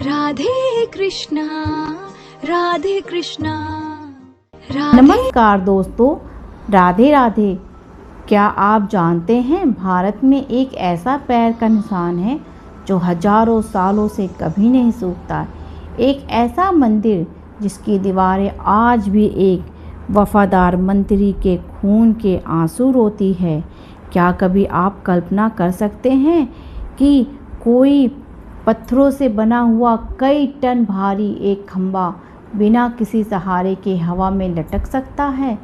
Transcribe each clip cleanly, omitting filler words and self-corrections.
राधे कृष्णा राधे कृष्णा नमस्कार दोस्तों, राधे राधे। क्या आप जानते हैं भारत में एक ऐसा पैर का निशान है जो हजारों सालों से कभी नहीं सूखता। एक ऐसा मंदिर जिसकी दीवारें आज भी एक वफादार मंत्री के खून के आंसू रोती है। क्या कभी आप कल्पना कर सकते हैं कि कोई पत्थरों से बना हुआ कई टन भारी एक खंभा बिना किसी सहारे के हवा में लटक सकता है?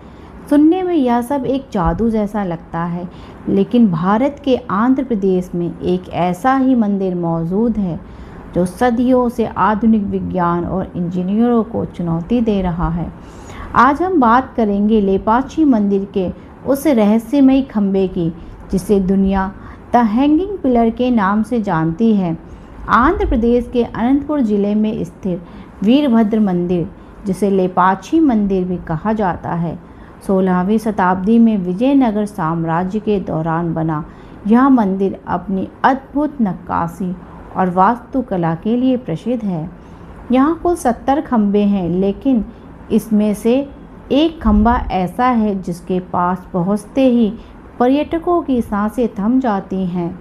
सुनने में यह सब एक जादू जैसा लगता है, लेकिन भारत के आंध्र प्रदेश में एक ऐसा ही मंदिर मौजूद है जो सदियों से आधुनिक विज्ञान और इंजीनियरों को चुनौती दे रहा है। आज हम बात करेंगे लेपाक्षी मंदिर के उस रहस्यमयी खंभे की जिसे दुनिया द हैंगिंग पिलर के नाम से जानती है। आंध्र प्रदेश के अनंतपुर जिले में स्थित वीरभद्र मंदिर, जिसे लेपाक्षी मंदिर भी कहा जाता है, 16वीं शताब्दी में विजयनगर साम्राज्य के दौरान बना। यह मंदिर अपनी अद्भुत नक्काशी और वास्तुकला के लिए प्रसिद्ध है। यहाँ कुल 70 खंभे हैं, लेकिन इसमें से एक खंभा ऐसा है जिसके पास पहुँचते ही पर्यटकों की सांसें थम जाती हैं।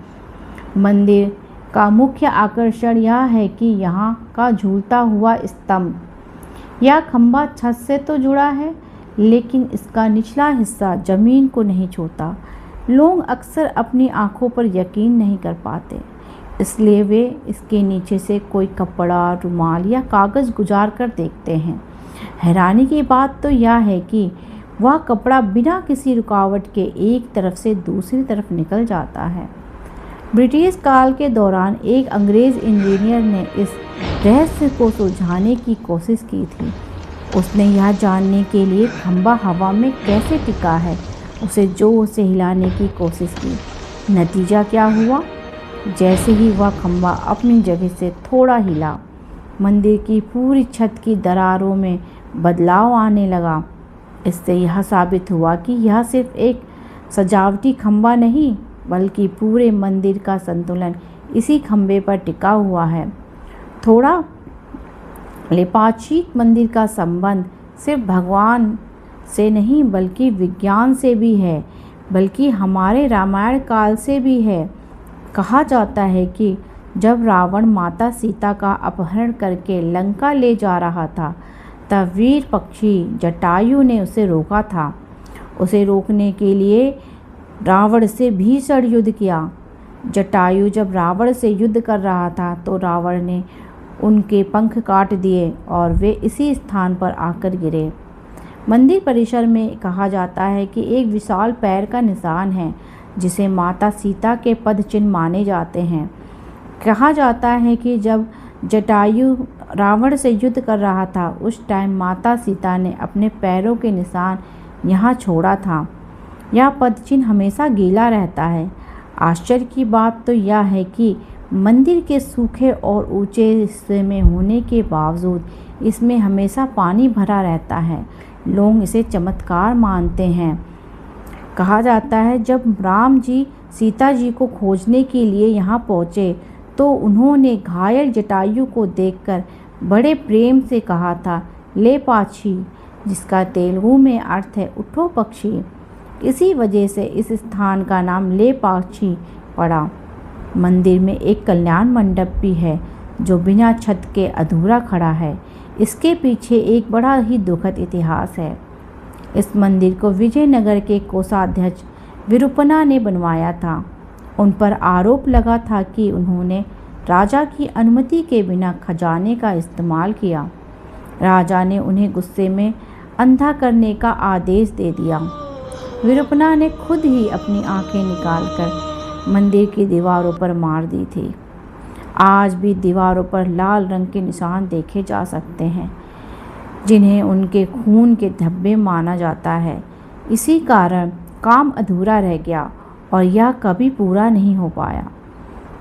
मंदिर का मुख्य आकर्षण यह है कि यहाँ का झूलता हुआ स्तंभ या खंभा छत से तो जुड़ा है, लेकिन इसका निचला हिस्सा जमीन को नहीं छूता। लोग अक्सर अपनी आंखों पर यकीन नहीं कर पाते, इसलिए वे इसके नीचे से कोई कपड़ा, रुमाल या कागज़ गुजार कर देखते हैं। हैरानी की बात तो यह है कि वह कपड़ा बिना किसी रुकावट के एक तरफ से दूसरी तरफ निकल जाता है। ब्रिटिश काल के दौरान एक अंग्रेज़ इंजीनियर ने इस रहस्य को सुलझाने की कोशिश की थी। उसने यह जानने के लिए खंभा हवा में कैसे टिका है, उसे जोर से हिलाने की कोशिश की। नतीजा क्या हुआ? जैसे ही वह खंभा अपनी जगह से थोड़ा हिला, मंदिर की पूरी छत की दरारों में बदलाव आने लगा। इससे यह साबित हुआ कि यह सिर्फ एक सजावटी खंभा नहीं, बल्कि पूरे मंदिर का संतुलन इसी खंभे पर टिका हुआ है। थोड़ा लेपाक्षी मंदिर का संबंध सिर्फ भगवान से नहीं बल्कि विज्ञान से भी है, बल्कि हमारे रामायण काल से भी है। कहा जाता है कि जब रावण माता सीता का अपहरण करके लंका ले जा रहा था, तब वीर पक्षी जटायु ने उसे रोका था। उसे रोकने के लिए रावण से भीषण युद्ध किया। जटायु जब रावण से युद्ध कर रहा था तो रावण ने उनके पंख काट दिए और वे इसी स्थान पर आकर गिरे। मंदिर परिसर में कहा जाता है कि एक विशाल पैर का निशान है जिसे माता सीता के पद चिन्ह माने जाते हैं। कहा जाता है कि जब जटायु रावण से युद्ध कर रहा था, उस टाइम माता सीता ने अपने पैरों के निशान यहाँ छोड़ा था। यह पद चिन्ह हमेशा गीला रहता है। आश्चर्य की बात तो यह है कि मंदिर के सूखे और ऊंचे हिस्से में होने के बावजूद इसमें हमेशा पानी भरा रहता है। लोग इसे चमत्कार मानते हैं। कहा जाता है जब राम जी सीता जी को खोजने के लिए यहाँ पहुँचे तो उन्होंने घायल जटायु को देखकर बड़े प्रेम से कहा था, लेपाक्षी, जिसका तेलुगु में अर्थ है उठो पक्षी। इसी वजह से इस स्थान का नाम लेपाक्षी पड़ा। मंदिर में एक कल्याण मंडप भी है जो बिना छत के अधूरा खड़ा है। इसके पीछे एक बड़ा ही दुखद इतिहास है। इस मंदिर को विजयनगर के कोषाध्यक्ष विरूपना ने बनवाया था। उन पर आरोप लगा था कि उन्होंने राजा की अनुमति के बिना खजाने का इस्तेमाल किया। राजा ने उन्हें गुस्से में अंधा करने का आदेश दे दिया। विरूपना ने खुद ही अपनी आंखें निकालकर मंदिर की दीवारों पर मार दी थी। आज भी दीवारों पर लाल रंग के निशान देखे जा सकते हैं, जिन्हें उनके खून के धब्बे माना जाता है। इसी कारण काम अधूरा रह गया और यह कभी पूरा नहीं हो पाया।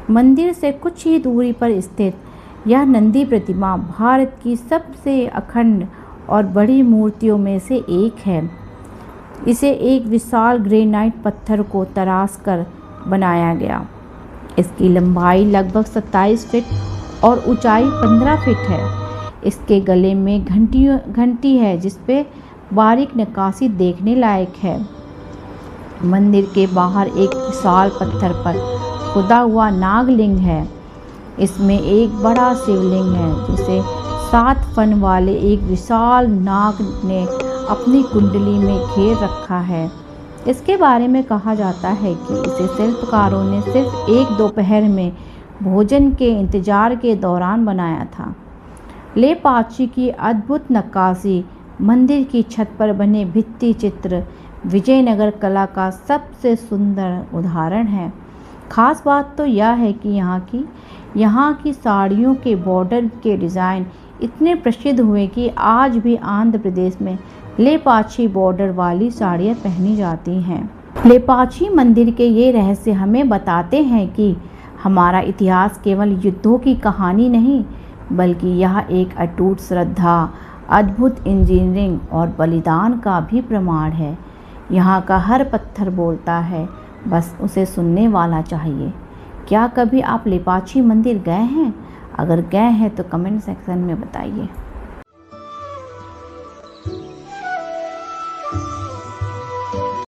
मंदिर से कुछ ही दूरी पर स्थित यह नंदी प्रतिमा भारत की सबसे अखंड और बड़ी मूर्तियों में से एक है। इसे एक विशाल ग्रेनाइट पत्थर को तराश कर बनाया गया। इसकी लंबाई लगभग 27 फीट और ऊंचाई 15 फीट है। इसके गले में घंटी है जिस पे बारीक नक्काशी देखने लायक है। मंदिर के बाहर एक विशाल पत्थर पर खुदा हुआ नागलिंग है। इसमें एक बड़ा शिवलिंग है जिसे 7 फन वाले एक विशाल नाग ने अपनी कुंडली में घेर रखा है। इसके बारे में कहा जाता है कि इसे शिल्पकारों ने सिर्फ एक दोपहर में भोजन के इंतजार के दौरान बनाया था। लेपाक्षी की अद्भुत नक्काशी, मंदिर की छत पर बने भित्ति चित्र विजयनगर कला का सबसे सुंदर उदाहरण है। खास बात तो यह है कि यहाँ की साड़ियों के बॉर्डर के डिज़ाइन इतने प्रसिद्ध हुए कि आज भी आंध्र प्रदेश में लेपाक्षी बॉर्डर वाली साड़ियाँ पहनी जाती हैं। लेपाक्षी मंदिर के ये रहस्य हमें बताते हैं कि हमारा इतिहास केवल युद्धों की कहानी नहीं, बल्कि यह एक अटूट श्रद्धा, अद्भुत इंजीनियरिंग और बलिदान का भी प्रमाण है। यहाँ का हर पत्थर बोलता है, बस उसे सुनने वाला चाहिए। क्या कभी आप लेपाक्षी मंदिर गए हैं? अगर गए हैं तो कमेंट सेक्शन में बताइए।